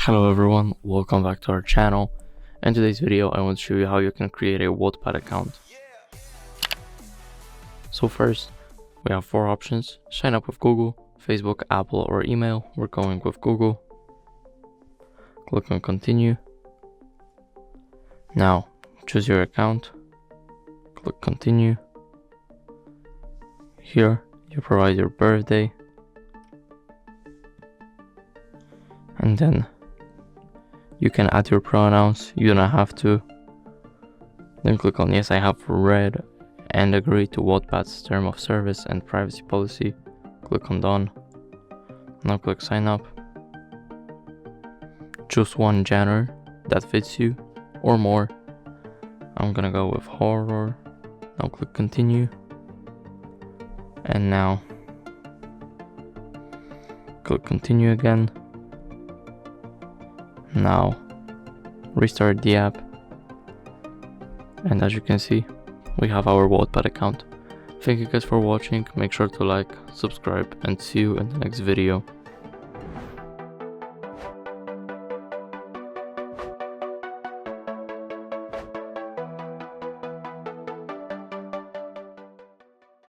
Hello everyone, welcome back to our channel. In today's video I want to show you how you can create a Wattpad account. So first, we have 4 options: sign up with Google, Facebook, Apple or email. We're going with Google. Click on continue. Now choose your account, click continue. Here you provide your birthday and then you can add your pronouns, you don't have to. Then click on yes, I have read and agree to Wattpad's term of service and privacy policy. Click on done. Now click sign up. Choose one genre that fits you or more. I'm gonna go with horror. Now click continue. And now click continue again. Now restart the app, and as you can see we have our Wattpad account. Thank you guys for watching, make sure to like, subscribe and see you in the next video.